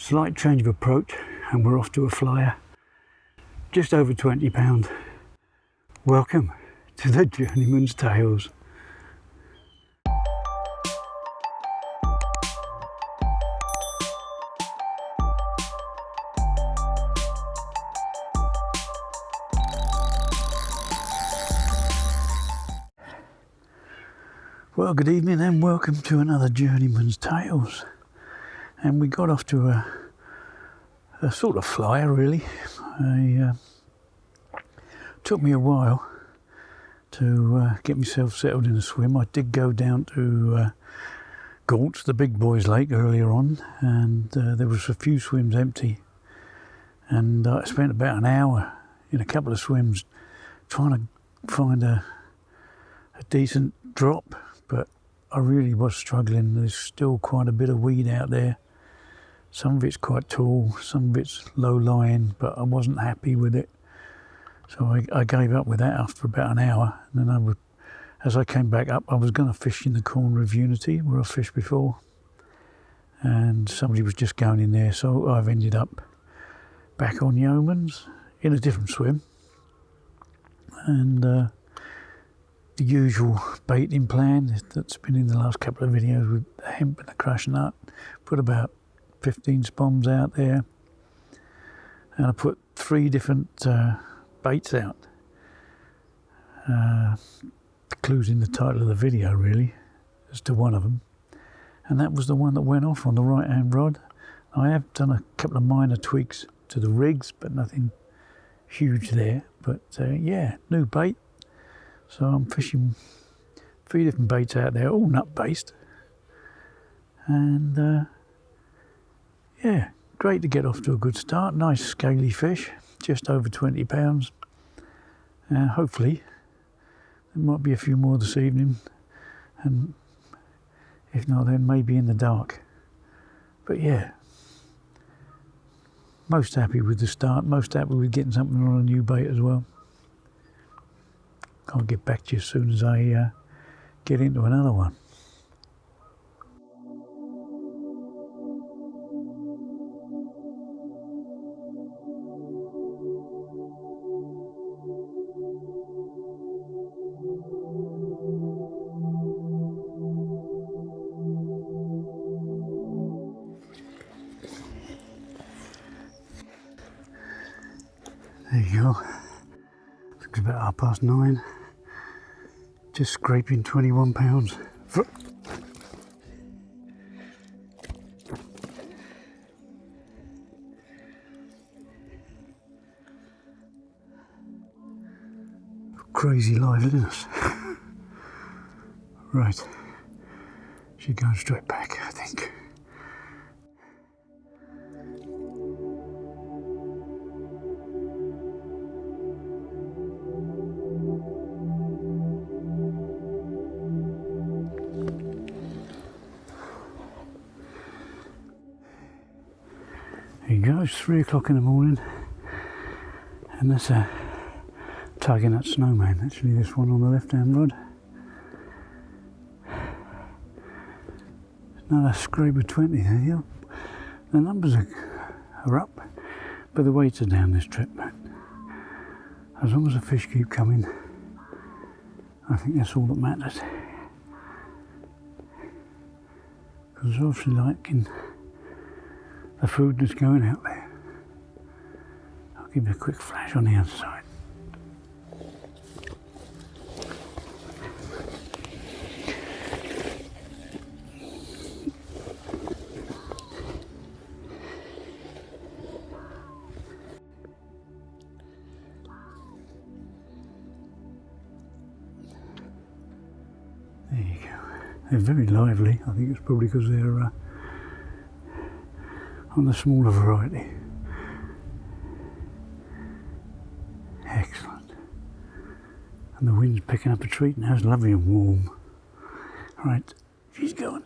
Slight change of approach and we're off to a flyer. Just over £20. Welcome to the Journeyman's Tales. Well, good evening and welcome to another Journeyman's Tales. And we got off to a sort of flyer, really. Took me a while to get myself settled in a swim. I did go down to Gaunts, the big boys lake, earlier on, and there was a few swims empty. And I spent about an hour in a couple of swims trying to find a decent drop. But I really was struggling. There's still quite a bit of weed out there. Some of it's quite tall, some of it's low lying, but I wasn't happy with it. So I gave up with that after about an hour. And then as I came back up, I was going to fish in the corner of Unity, where I fished before. And somebody was just going in there, so I've ended up back on Yeomans in a different swim. And the usual baiting plan that's been in the last couple of videos with the hemp and the crush nut. Put about 15 spoms out there, and I put 3 different baits out. The clue's in the title of the video, really, as to one of them, and that was the one that went off on the right hand rod. I have done a couple of minor tweaks to the rigs, but nothing huge there. But yeah, new bait. So I'm fishing 3 different baits out there, all nut based. And yeah, great to get off to a good start. Nice scaly fish, just over £20. Hopefully there might be a few more this evening, and if not, then maybe in the dark. But yeah, most happy with the start, most happy with getting something on a new bait as well. I'll get back to you as soon as I get into another one. There you go. It's about 9:30. Just scraping £21. Crazy liveliness. Right. She's going straight back, I think. There you go, it's 3 o'clock in the morning, and that's a tugging at Snowman, actually, this one on the left hand rod. Another scrape of 20 there. The numbers are up, but the weights are down this trip. As long as the fish keep coming, I think that's all that matters. Because I'm obviously liking the food that's going out there. I'll give you a quick flash on the other side. There you go. They're very lively. I think it's probably because they're on the smaller variety. Excellent. And the wind's picking up a treat now. It's lovely and warm. Right, she's going.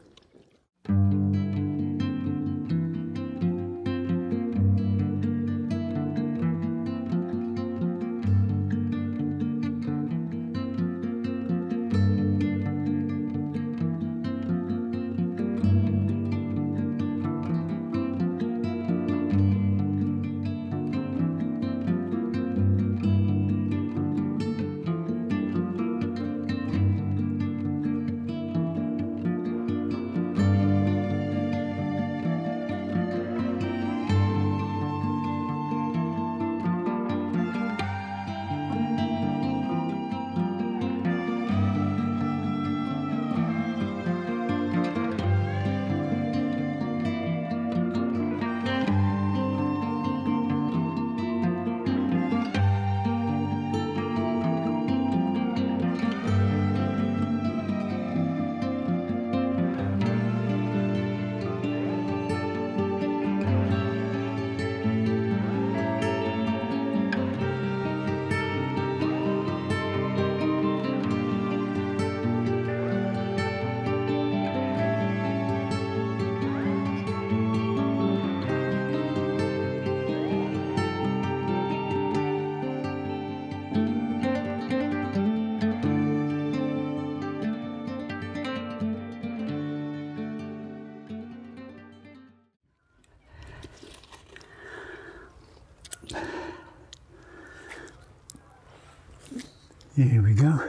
Here we go.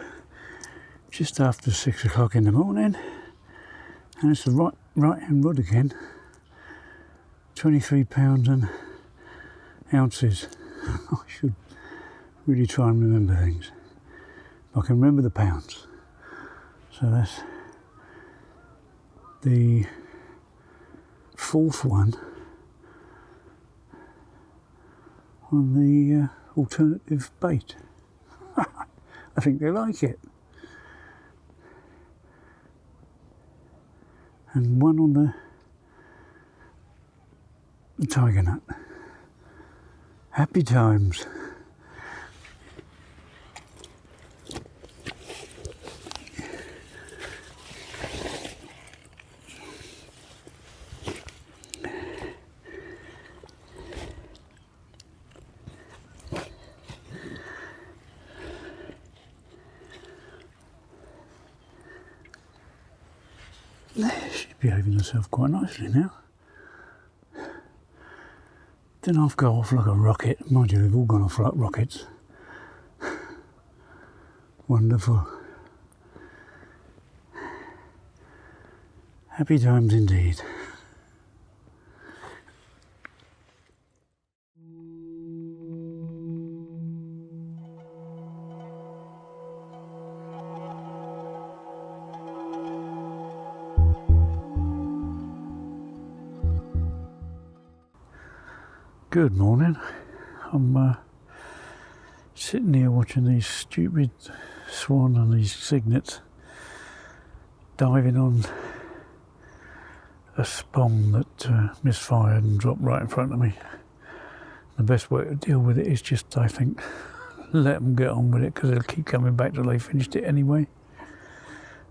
Just after 6 o'clock in the morning, and it's the right hand rod again. 23 pounds and ounces. I should really try and remember things. I can remember the pounds. So that's the fourth one on the alternative bait. I think they like it. And one on the tiger nut. Happy times. She's behaving herself quite nicely now. Then I've gone off like a rocket. Mind you, they've all gone off like rockets. Wonderful. Happy times indeed. Good morning. I'm sitting here watching these stupid swan and these cygnets diving on a spawn that misfired and dropped right in front of me. The best way to deal with it is just, I think, let them get on with it, because they'll keep coming back till they finished it anyway.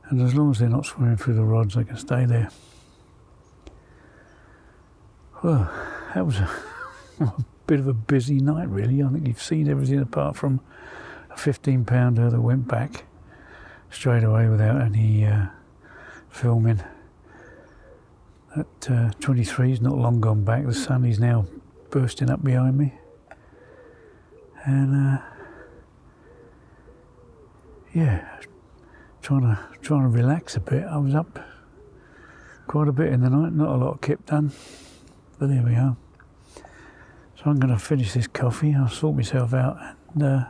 And as long as they're not swimming through the rods, they can stay there. Well, that was a bit of a busy night, really. I think you've seen everything apart from a 15-pounder that went back straight away without any filming. That 23 is not long gone back. The sun is now bursting up behind me, and yeah, trying to relax a bit. I was up quite a bit in the night. Not a lot of kip done, but there we are. So I'm going to finish this coffee. I'll sort myself out, and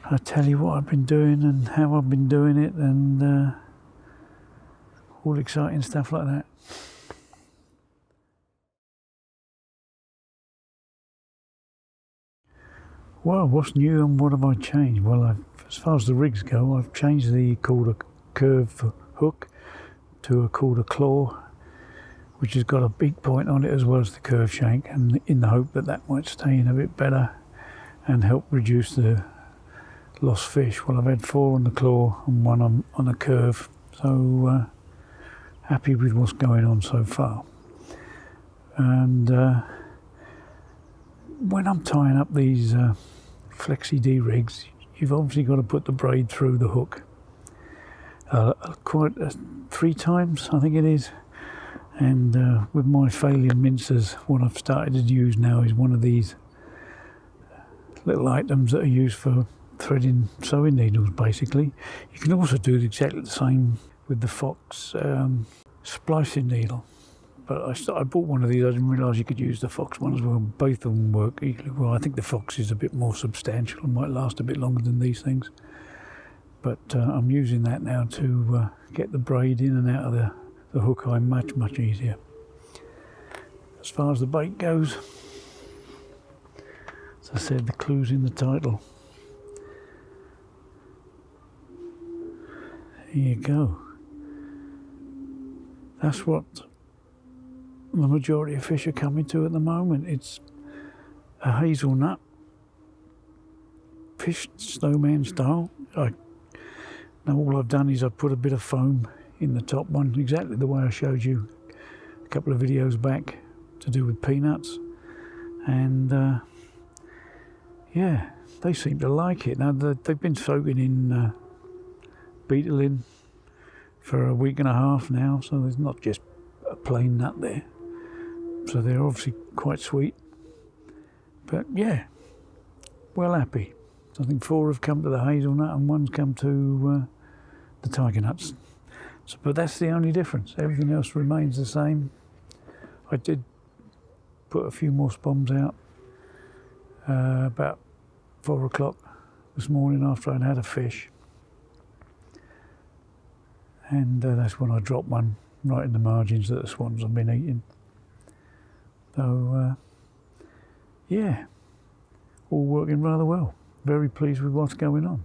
I'll tell you what I've been doing and how I've been doing it, and all exciting stuff like that. Well, what's new and what have I changed? Well, as far as the rigs go, I've changed the quarter curve hook to a quarter claw, which has got a big point on it as well as the curve shank, and in the hope that that might stay in a bit better and help reduce the lost fish. Well, I've had 4 on the claw and 1 on the curve, so happy with what's going on so far. And when I'm tying up these Flexi D rigs, you've obviously got to put the braid through the hook quite 3 times, I think it is. And with my failure mincers, what I've started to use now is one of these little items that are used for threading sewing needles, basically. You can also do exactly the same with the Fox splicing needle. But I bought one of these. I didn't realise you could use the Fox one as well. Both of them work equally well. I think the Fox is a bit more substantial and might last a bit longer than these things. But I'm using that now to get the braid in and out of the hook eye much easier. As far as the bait goes, as I said, the clue's in the title. Here you go. That's what the majority of fish are coming to at the moment. It's a hazelnut fish, snowman style. Now all I've done is I've put a bit of foam in the top one, exactly the way I showed you a couple of videos back, to do with peanuts. And yeah, they seem to like it. Now they've been soaking in beetling for a week and a half now, so there's not just a plain nut there. So they're obviously quite sweet. But yeah, well happy. I think 4 have come to the hazelnut and 1's come to the tiger nuts. So, but that's the only difference. Everything else remains the same. I did put a few more bombs out about 4 o'clock this morning after I'd had a fish. And that's when I dropped one right in the margins that the swans have been eating. So, yeah, all working rather well. Very pleased with what's going on.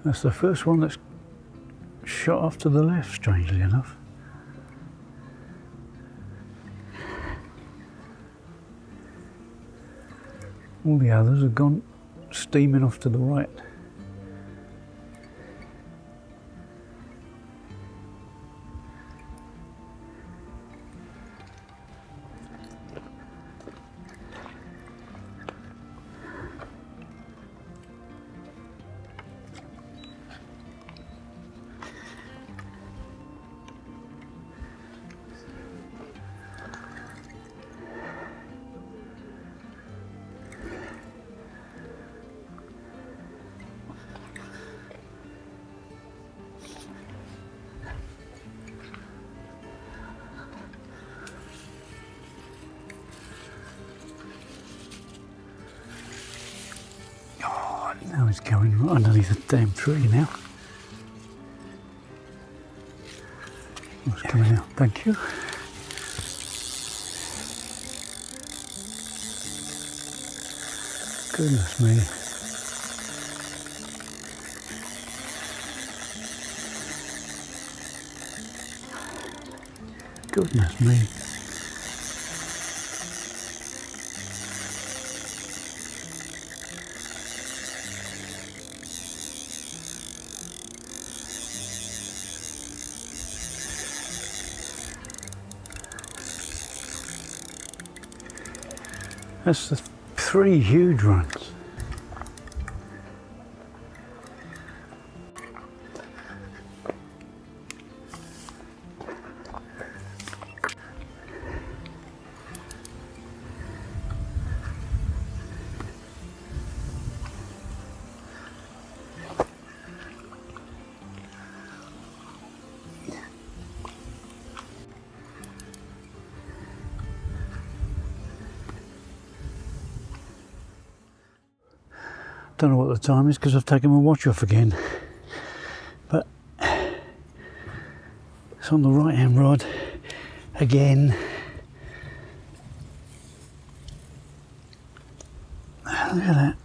That's the first one that's shot off to the left, strangely enough. All the others have gone steaming off to the right. Now he's going right underneath the damn tree now. What's coming out? Thank you. Goodness me. Goodness me. That's the 3 huge runs. Don't know what the time is because I've taken my watch off again, but it's on the right hand rod again. Look at that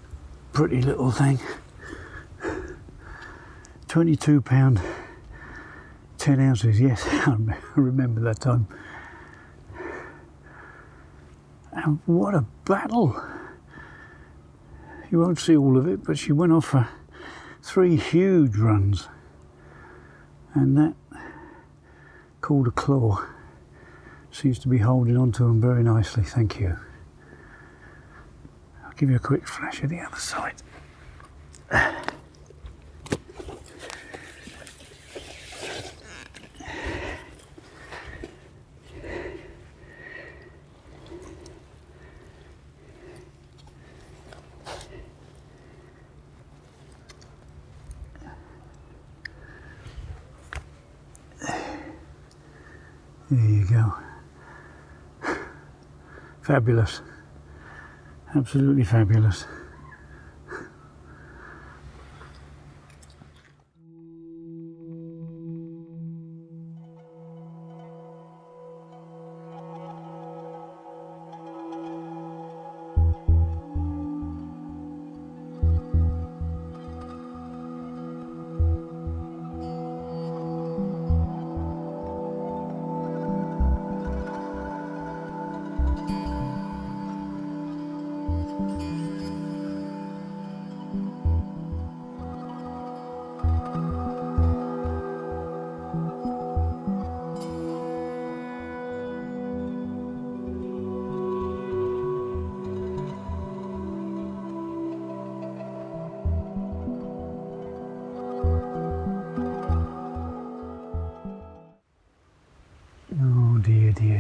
pretty little thing. 22 pound 10 ounces, yes. I remember that time. And what a battle. You won't see all of it, but she went off for 3 huge runs, and that, called a claw, seems to be holding on to them very nicely. Thank you. I'll give you a quick flash of the other side. There you go. Fabulous. Absolutely fabulous.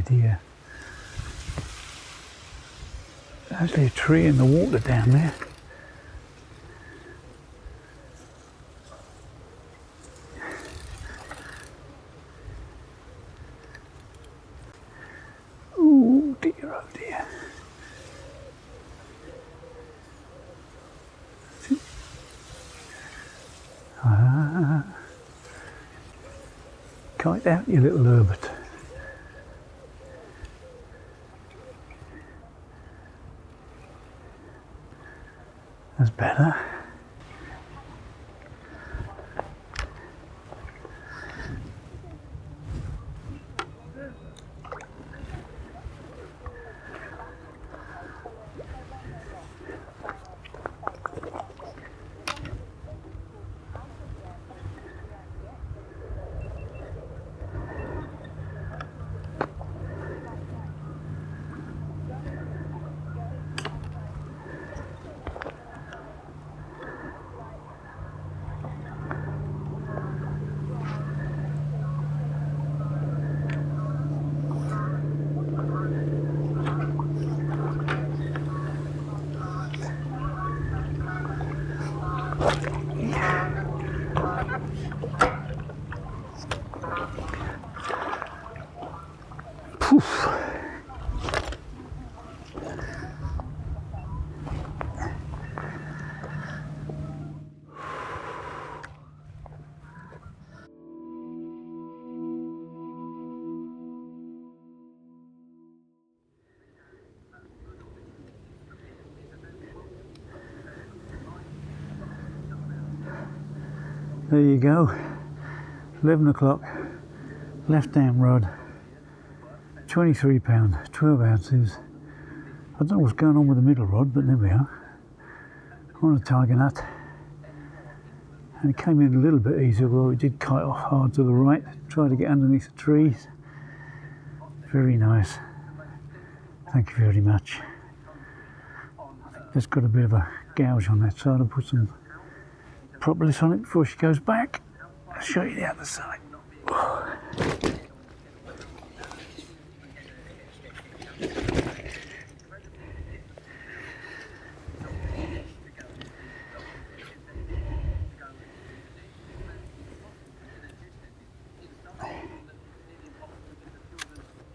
dear. There's actually a tree in the water down there. Oh dear, oh dear. Kite out, you little Herbert. That's better. Poof. There you go, 11 o'clock, left down rod, 23 pound, 12 ounces. I don't know what's going on with the middle rod, but there we are, on a tiger nut. And it came in a little bit easier, although it did kite off hard to the right, tried to get underneath the trees. Very nice, thank you very much. I think there's got a bit of a gouge on that side. I'll put some propolis on it before she goes back. I'll show you the other side.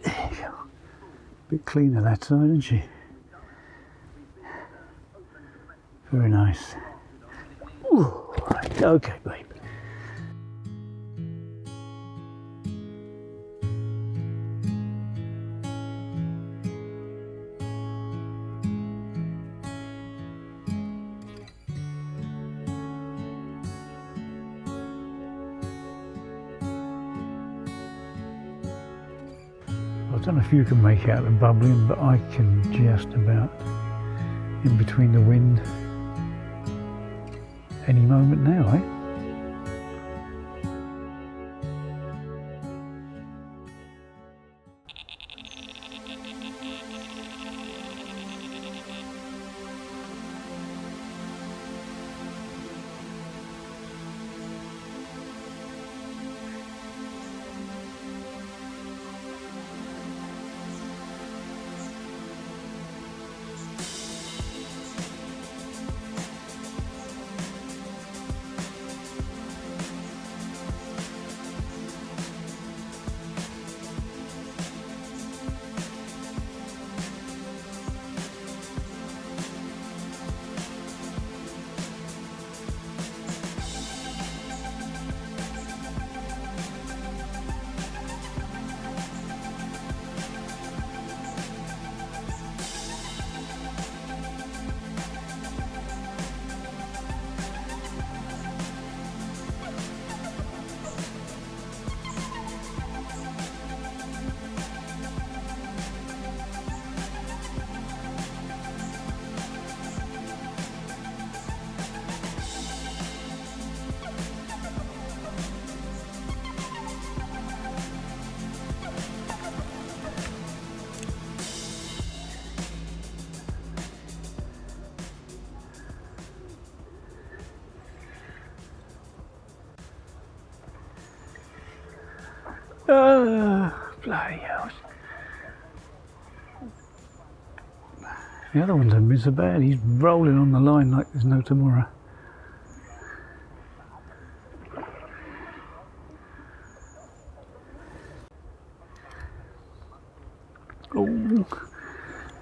There you go. A bit cleaner that side, isn't she? Very nice. Ooh, right, okay, babe. I don't know if you can make out the bubbling, but I can just about, in between the wind. Any moment now, eh? Oh, bloody hell. The other ones haven't been so bad. He's rolling on the line like there's no tomorrow. Oh,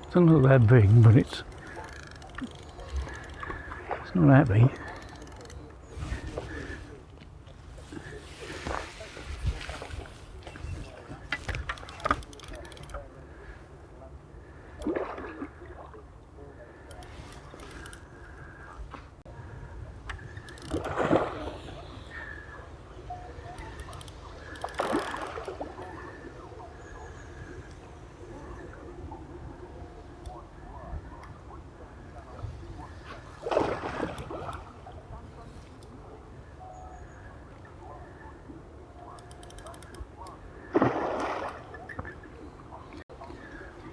it's not that big, but it's not that big.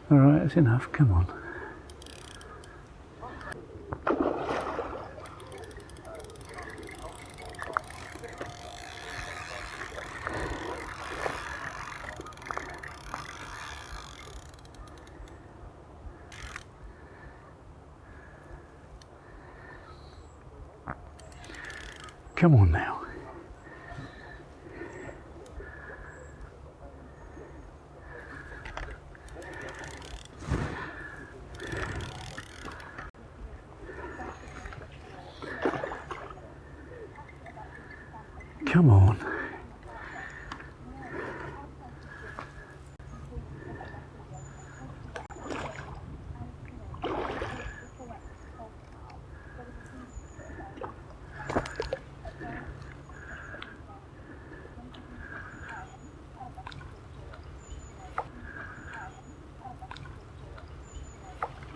Alright, that's enough, come on. Come on now. Come on.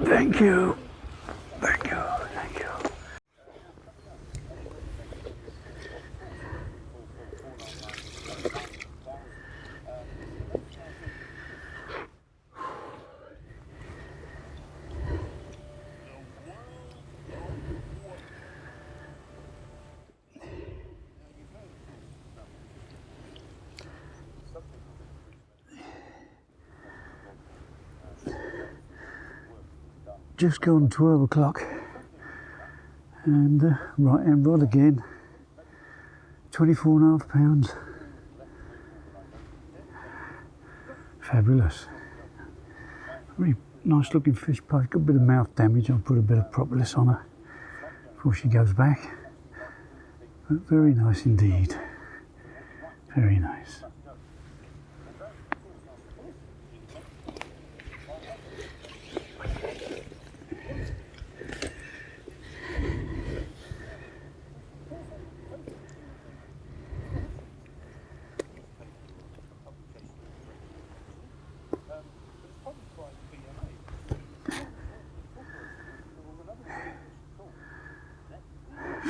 Thank you. Thank you. Thank you. Just gone 12 o'clock and right hand rod again, 24.5 pounds. Fabulous. Really nice looking fish pipe. Got a bit of mouth damage. I'll put a bit of propolis on her before she goes back. But very nice indeed. Very nice.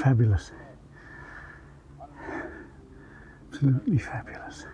Fabulous. Absolutely fabulous.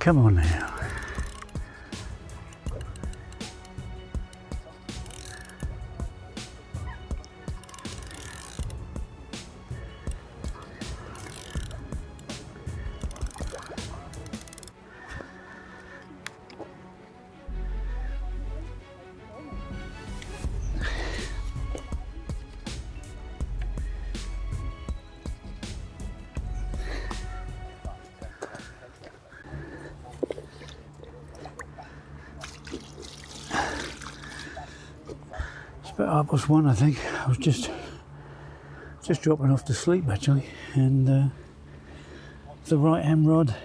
Come on now. About 1:30, I think. I was just dropping off to sleep actually, and the right hand rod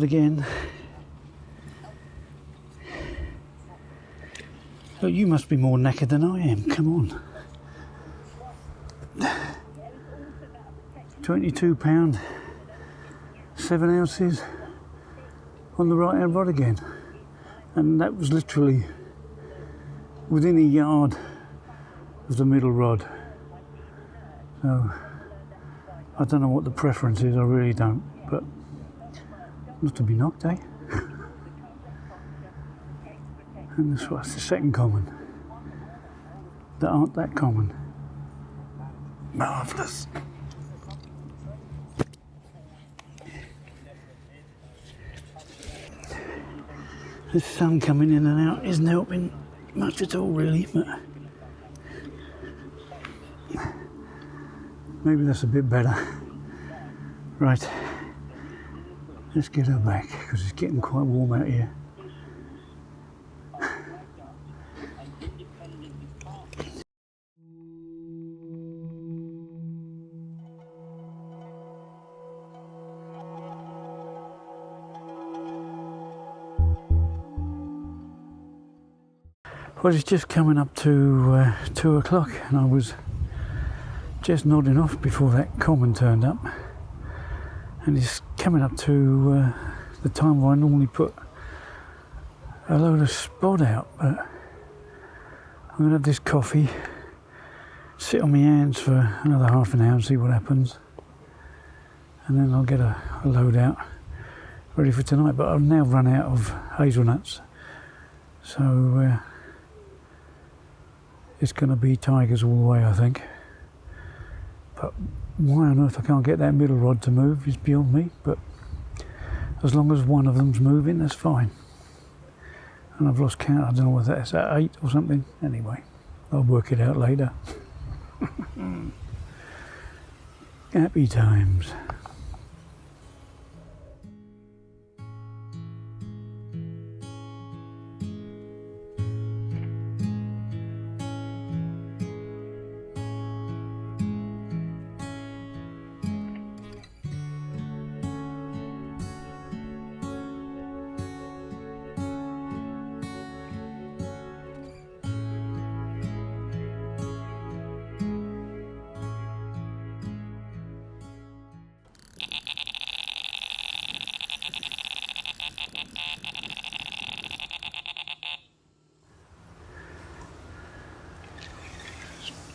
again. Look, you must be more knackered than I am. Come on. £22. 7 ounces on the right hand rod again, and that was literally within a yard of the middle rod. So I don't know what the preference is, I really don't, but not to be knocked, eh? And that's the second common that aren't that common. Marvellous. The sun coming in and out isn't helping much at all really, but maybe that's a bit better. Right, let's get her back because it's getting quite warm out here. Well, it's just coming up to 2 o'clock, and I was just nodding off before that common turned up, and it's coming up to the time where I normally put a load of spod out, but I'm going to have this coffee, sit on my hands for another half an hour and see what happens, and then I'll get a load out ready for tonight. But I've now run out of hazelnuts, so it's going to be tigers all the way, I think. But why on earth I can't get that middle rod to move is beyond me, but as long as one of them's moving, that's fine. And I've lost count, I don't know whether that's at 8 or something. Anyway, I'll work it out later. Happy times.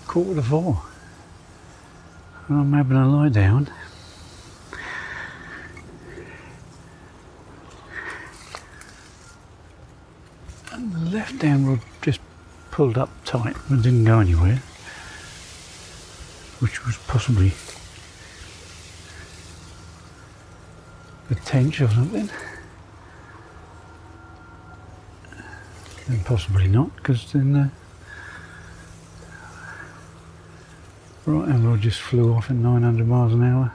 Quarter to 4, and I'm having a lie down. And the left hand rod just pulled up tight and didn't go anywhere, which was possibly a tench or something, and possibly not, because then right hand rod just flew off at 900 miles an hour.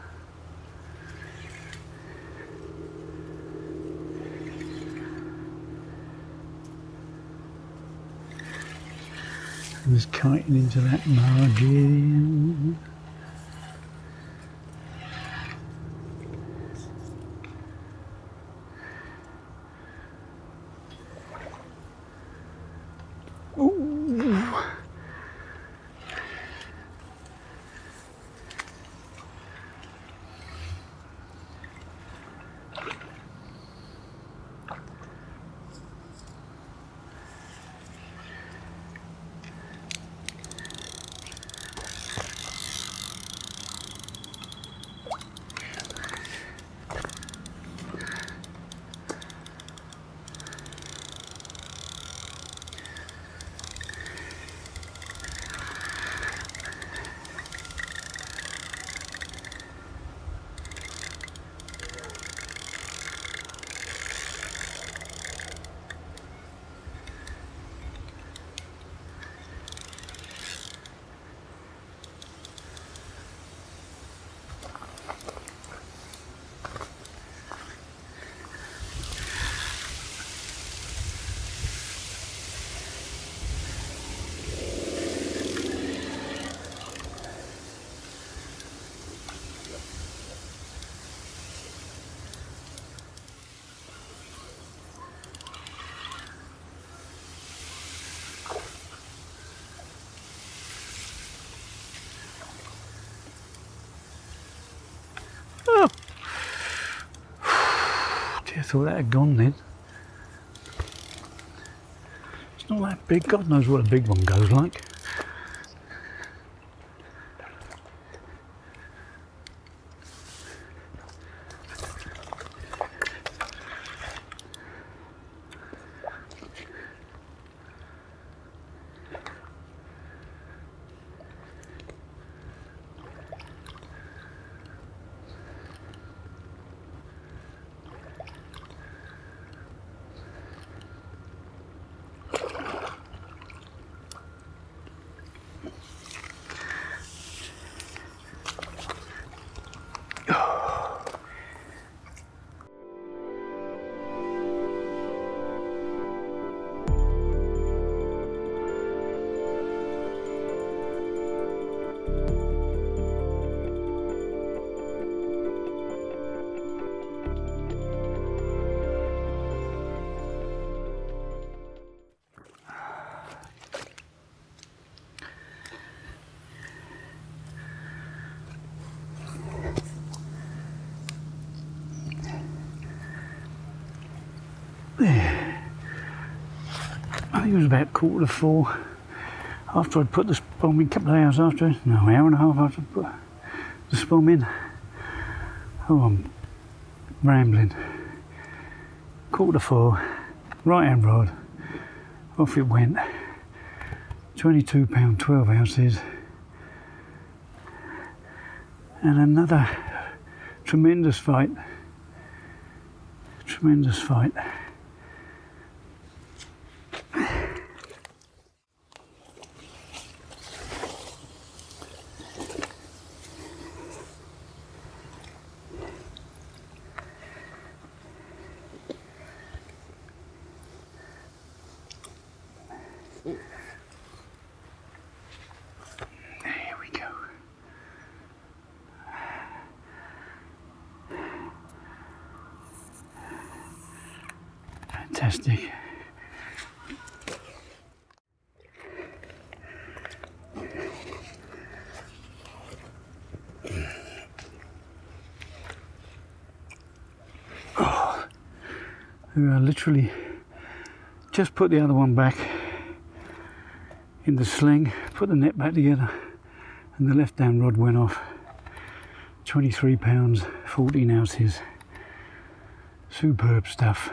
And just kiting into that margin. I thought that had gone then. It's not that big. God knows what a big one goes like. There. I think it was about 4:15 after I'd put the spom in, a couple of hours after, no, an hour and a half after I put the spom in. Oh, I'm rambling. 4:15, right hand rod, off it went. £22, 12 ounces. And another tremendous fight. Tremendous fight. There we go. Fantastic. Oh, I literally just put the other one back in the sling, put the net back together, and the left hand rod went off. 23 pounds, 14 ounces. Superb stuff.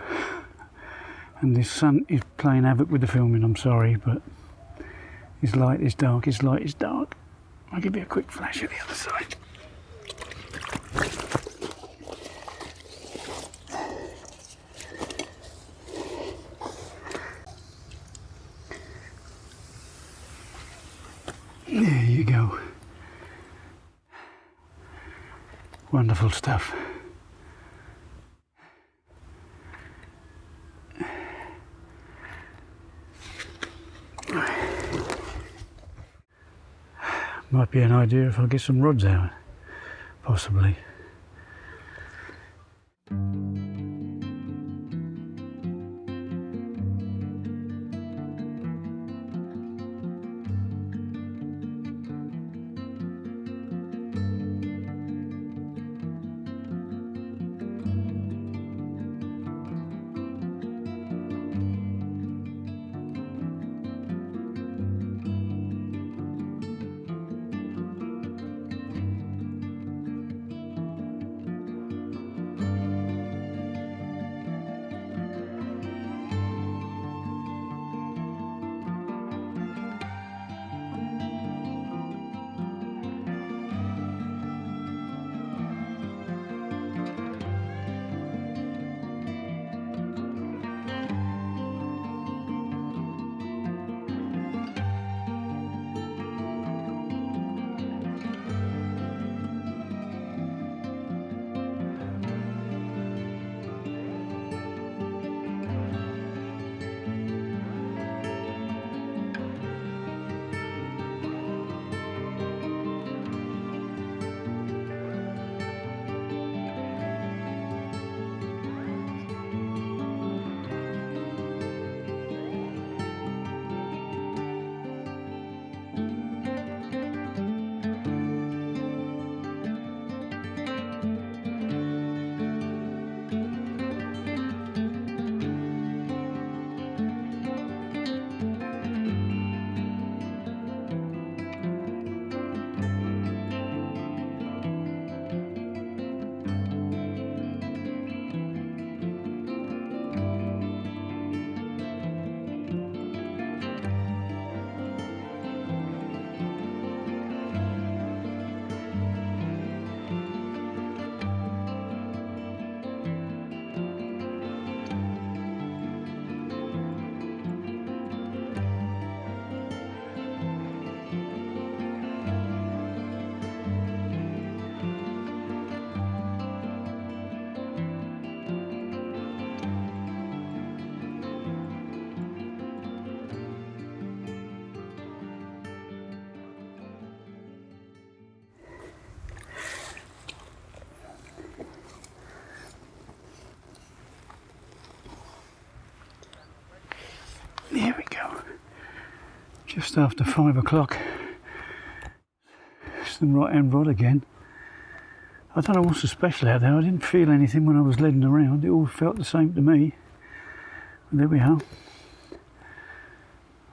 And this sun is playing havoc with the filming, I'm sorry, but it's light, it's dark, it's light, it's dark. I'll give you a quick flash at the other side. There you go. Wonderful stuff. Might be an idea if I get some rods out, possibly. Just after 5 o'clock. It's the right hand rod again. I don't know what's so special out there. I didn't feel anything when I was leading around. It all felt the same to me. And there we are.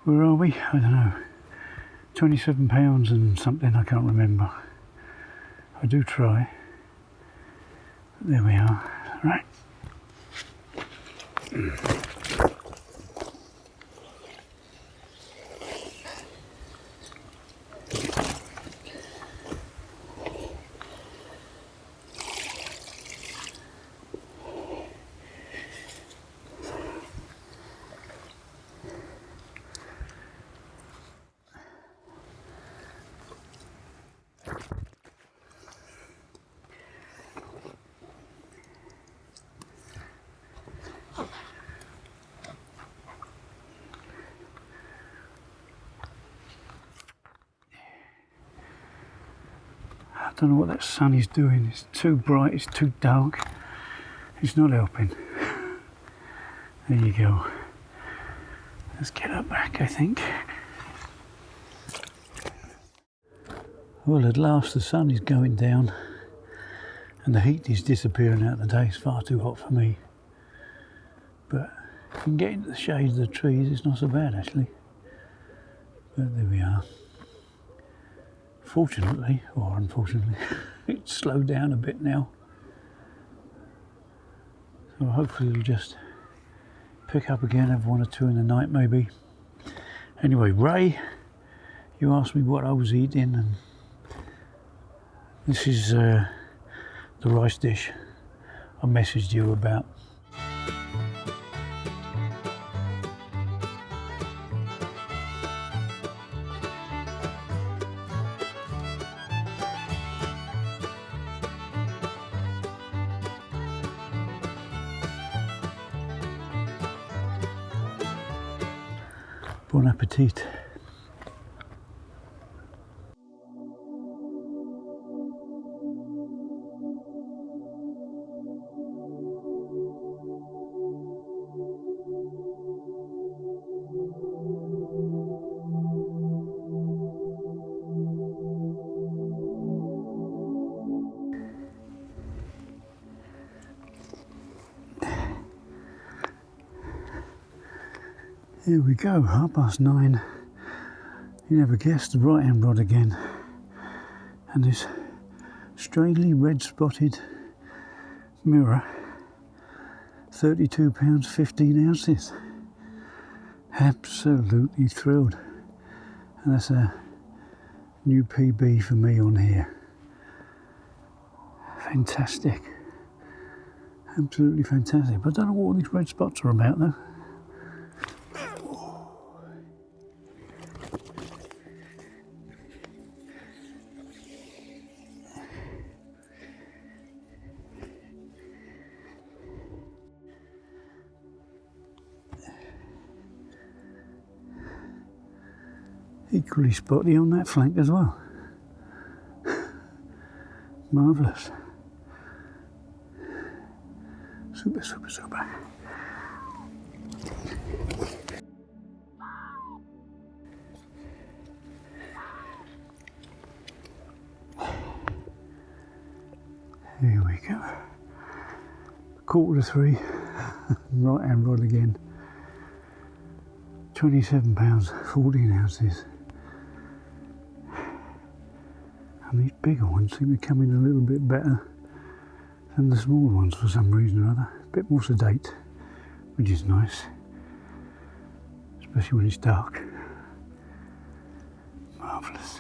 Where are we? I don't know. 27 pounds and something, I can't remember. I do try. There we are. Right. I don't know what that sun is doing. It's too bright, it's too dark. It's not helping. There you go. Let's get her back, I think. Well, at last the sun is going down and the heat is disappearing out of the day. It's far too hot for me. But if you can get into the shade of the trees, it's not so bad actually. But there we are. Fortunately, or unfortunately, it's slowed down a bit now. So hopefully it'll just pick up again, have one or two in the night maybe. Anyway, Ray, you asked me what I was eating, and this is the rice dish I messaged you about. Bon appetit. Here we go, 9:30. You never guessed, the right hand rod again. And this strangely red spotted mirror, 32 pounds 15 ounces. Absolutely thrilled. And that's a new PB for me on here. Fantastic. Absolutely fantastic. But I don't know what all these red spots are about though. Equally spotty on that flank as well. Marvellous. Super, super, super. Here we go. 2:45. Right hand rod again. 27 pounds 14 ounces. And these bigger ones seem to come in a little bit better than the smaller ones for some reason or other. A bit more sedate, which is nice, especially when it's dark. Marvellous.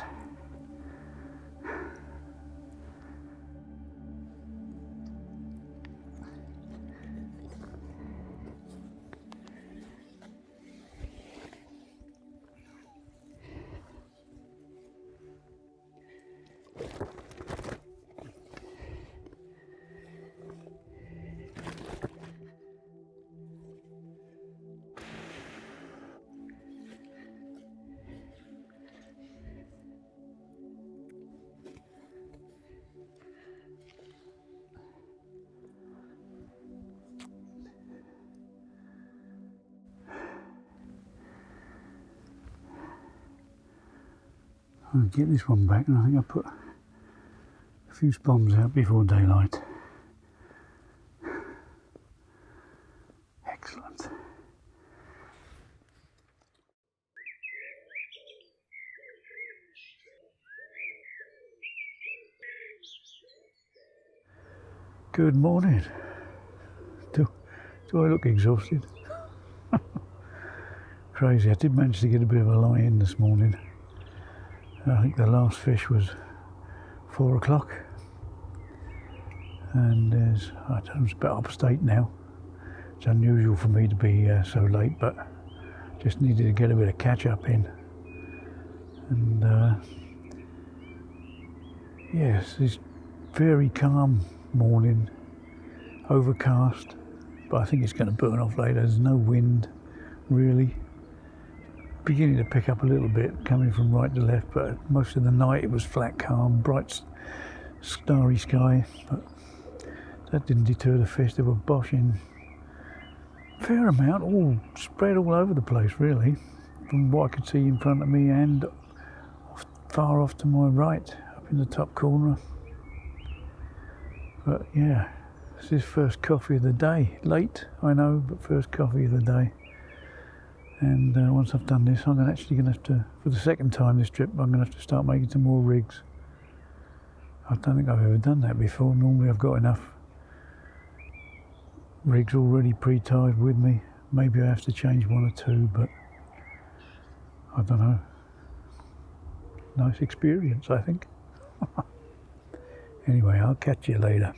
I'll get this one back, and I think I put a few spombs out before daylight. Excellent. Good morning. Do I look exhausted? Crazy. I did manage to get a bit of a lie in this morning. I think the last fish was 4 o'clock, and I don't know, it's about upstate now. It's unusual for me to be so late, but just needed to get a bit of catch up in. And yes, it's very calm morning, overcast, but I think it's going to burn off later. There's no wind really. Beginning to pick up a little bit coming from right to left, but most of the night it was flat calm, bright starry sky, but that didn't deter the fish. They were boshing a fair amount, all spread all over the place really, from what I could see in front of me and far off to my right, up in the top corner. But yeah, this is first coffee of the day. Late, I know, but first coffee of the day. And once I've done this, I'm actually going to have to, for the second time this trip, I'm going to have to start making some more rigs. I don't think I've ever done that before. Normally I've got enough rigs already pre-tied with me. Maybe I have to change one or two, but I don't know. Nice experience, I think. Anyway, I'll catch you later.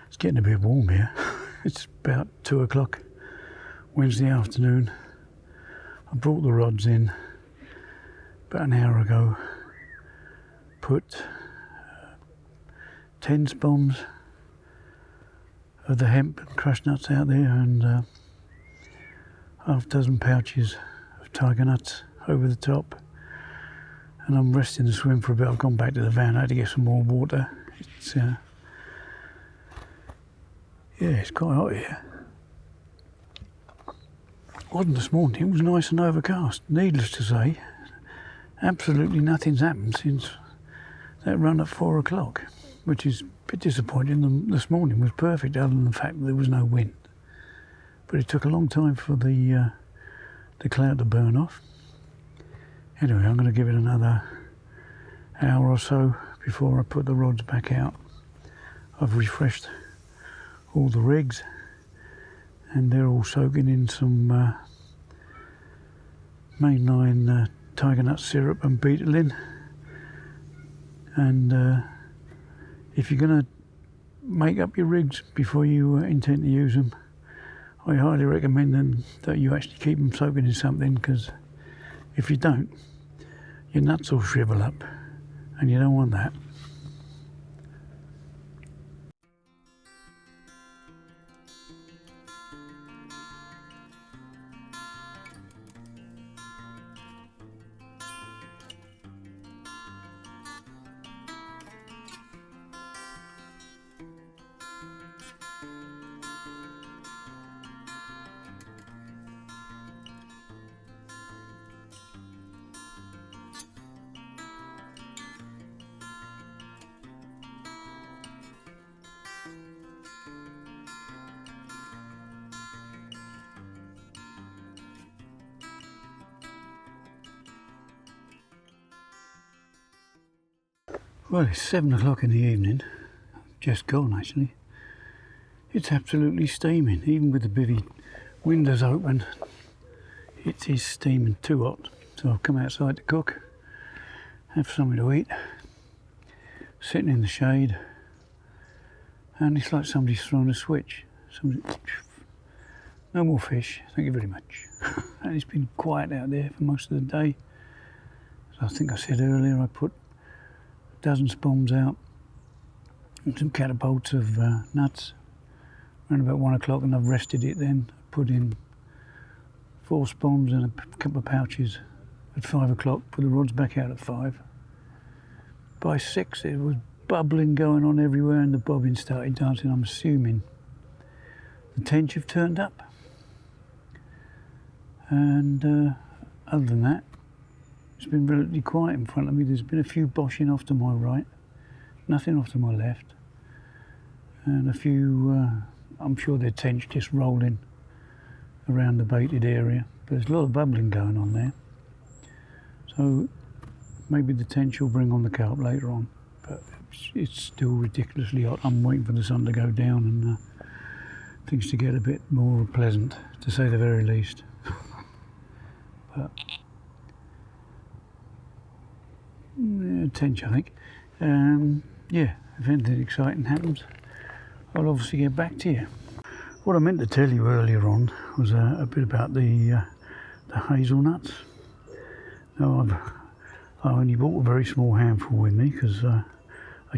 It's getting a bit warm here. It's about 2 o'clock Wednesday afternoon. I brought the rods in about an hour ago. Put 10 spombs of the hemp and crushed nuts out there, and half a dozen pouches of tiger nuts over the top. And I'm resting the swim for a bit. I've gone back to the van. I had to get some more water. It's yeah, it's quite hot here. Wasn't this morning. It was nice and overcast. Needless to say, absolutely nothing's happened since that run at 4 o'clock, which is a bit disappointing. This morning was perfect, other than the fact that there was no wind. But it took a long time for the cloud to burn off. Anyway, I'm going to give it another hour or so before I put the rods back out. I've refreshed all the rigs and they're all soaking in some mainline tiger nut syrup and beetle. And if you're going to make up your rigs before you intend to use them, I highly recommend that you actually keep them soaking in something, because if you don't, your nuts will shrivel up and you don't want that. Well, it's 7 o'clock in the evening, just gone actually. It's absolutely steaming, even with the bivvy windows open. It is steaming too hot, so I've come outside to cook, have something to eat, sitting in the shade, and it's like somebody's thrown a switch. No more fish, thank you very much. And it's been quiet out there for most of the day. So I think I said earlier I put a dozen spoons out and some catapults of nuts around about 1 o'clock, and I've rested it then. Put in 4 spoons and a couple of pouches at 5 o'clock, put the rods back out at 5. By 6 it was bubbling going on everywhere and the bobbin started dancing. I'm assuming the tench have turned up. And other than that, it's been relatively quiet in front of me. There's been a few boshing off to my right, nothing off to my left, and a few, I'm sure they're tench just rolling around the baited area. But there's a lot of bubbling going on there. So maybe the tench will bring on the carp later on, but it's still ridiculously hot. I'm waiting for the sun to go down and things to get a bit more pleasant, to say the very least. But tench, I think. Yeah, if anything exciting happens, I'll obviously get back to you. What I meant to tell you earlier on was a bit about the hazelnuts. Now, I only bought a very small handful with me because I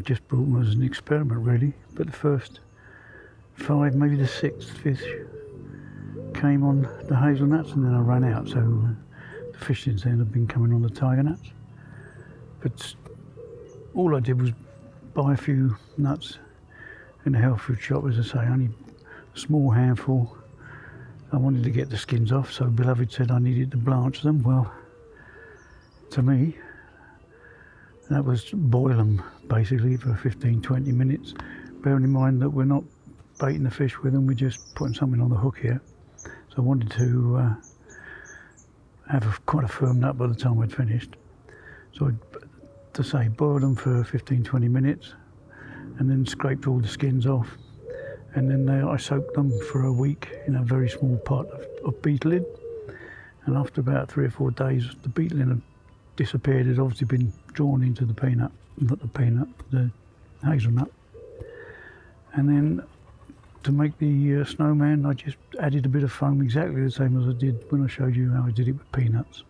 just brought them as an experiment, really. But the first 5, maybe the 6th fish came on the hazelnuts, and then I ran out. So the fish since then have been coming on the tiger nuts. But all I did was buy a few nuts in the health food shop, as I say, only a small handful. I wanted to get the skins off, so Beloved said I needed to blanch them. Well, to me, that was boil them basically for 15-20 minutes. Bearing in mind that we're not baiting the fish with them, we're just putting something on the hook here. So I wanted to have quite a firm nut by the time I'd finished. So to say, boiled them for 15-20 minutes and then scraped all the skins off, and then I soaked them for a week in a very small pot of beetle. And after about 3 or 4 days, the beetle had disappeared. It had obviously been drawn into the the hazelnut. And then to make the snowman, I just added a bit of foam, exactly the same as I did when I showed you how I did it with peanuts.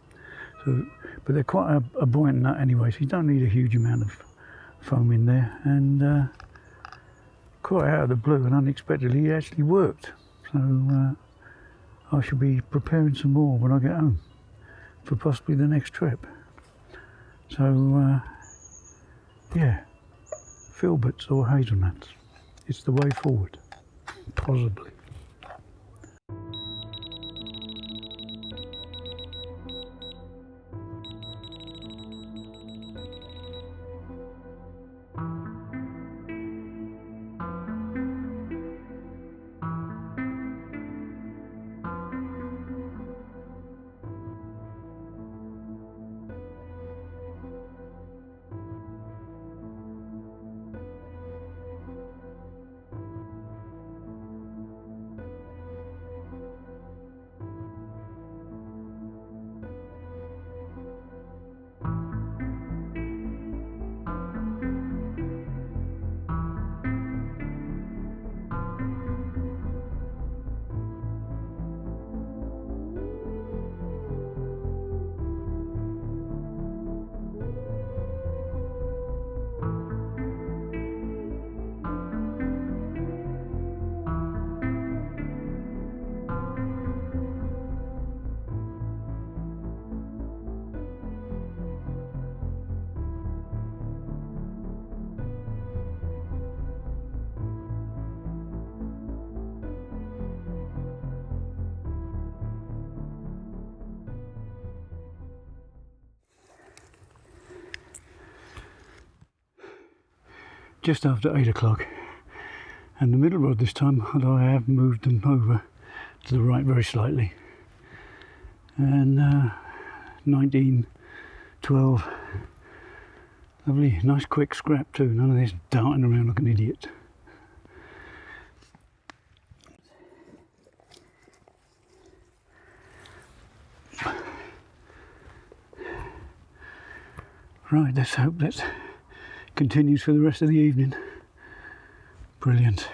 So, but they're quite a buoyant nut anyway, so you don't need a huge amount of foam in there. And quite out of the blue and unexpectedly, it actually worked. So I should be preparing some more when I get home for possibly the next trip. So yeah, filberts or hazelnuts, it's the way forward, possibly. just after 8 o'clock, and the middle rod this time, although I have moved them over to the right very slightly. And 19, 12, lovely, nice quick scrap too, none of this darting around like an idiot. Right, let's hope that continues for the rest of the evening. Brilliant.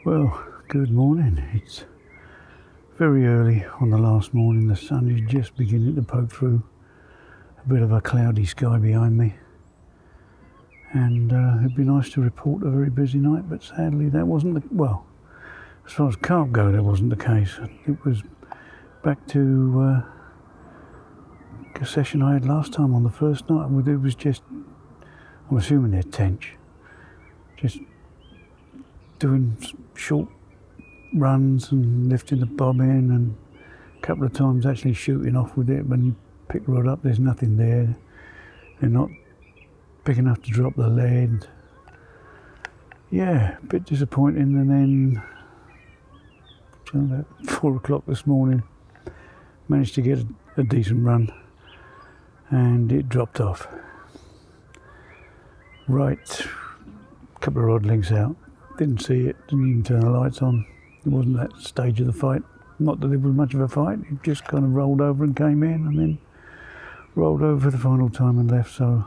Well, good morning. It's very early on the last morning. The sun is just beginning to poke through a bit of a cloudy sky behind me. And it'd be nice to report a very busy night, but sadly that wasn't the, well, as far as carp go, that wasn't the case. It was back to a session I had last time on the first night. It was just, I'm assuming they're tench, just doing short runs and lifting the bob in, and a couple of times actually shooting off with it. When you pick the rod up, there's nothing there. They're not big enough to drop the lead. Yeah, a bit disappointing. And then about 4 o'clock this morning, managed to get a decent run, and it dropped off. Right, a couple of rod lengths out. Didn't see it, didn't even turn the lights on. It wasn't that stage of the fight. Not that there was much of a fight, it just kind of rolled over and came in, and then rolled over for the final time and left. So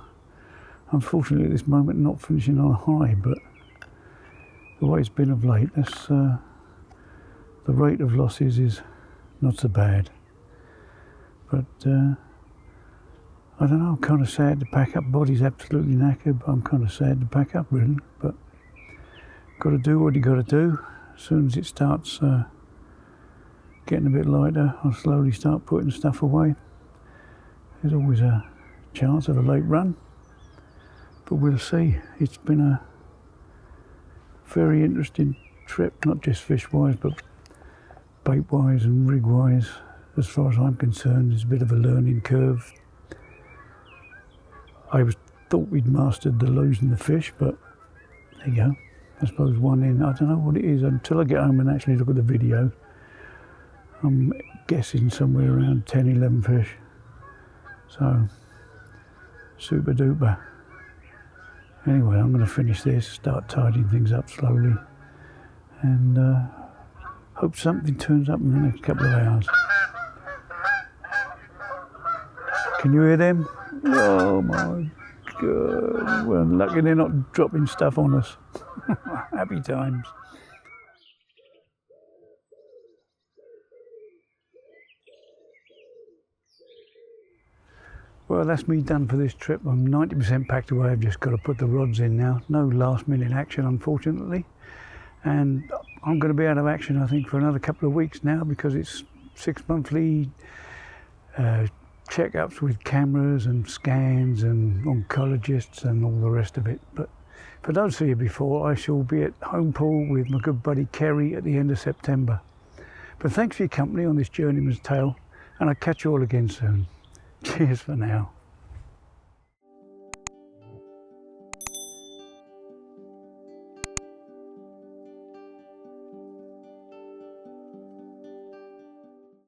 unfortunately at this moment not finishing on a high, but the way it's been of late, that's, the rate of losses is not so bad. But I don't know, I'm kind of sad to pack up. Body's absolutely knackered, but I'm kind of sad to pack up really. But got to do what you got to do. As soon as it starts getting a bit lighter, I'll slowly start putting stuff away. There's always a chance of a late run, but we'll see. It's been a very interesting trip, not just fish-wise, but bait-wise and rig-wise. As far as I'm concerned, it's a bit of a learning curve. I thought we'd mastered the losing the fish, but there you go. I suppose one in, I don't know what it is until I get home and actually look at the video. I'm guessing somewhere around 10, 11 fish. So, super duper. Anyway, I'm going to finish this, start tidying things up slowly, and hope something turns up in the next couple of hours. Can you hear them? Oh my God. Well, lucky they're not dropping stuff on us. Happy times. Well, that's me done for this trip. I'm 90% packed away. I've just got to put the rods in now. No last minute action, unfortunately. And I'm going to be out of action, I think, for another couple of weeks now, because it's 6 monthly checkups with cameras and scans and oncologists and all the rest of it. But if I don't see you before, I shall be at home pool with my good buddy Kerry at the end of September. But thanks for your company on this Journeyman's Tale, and I'll catch you all again soon. Cheers for now.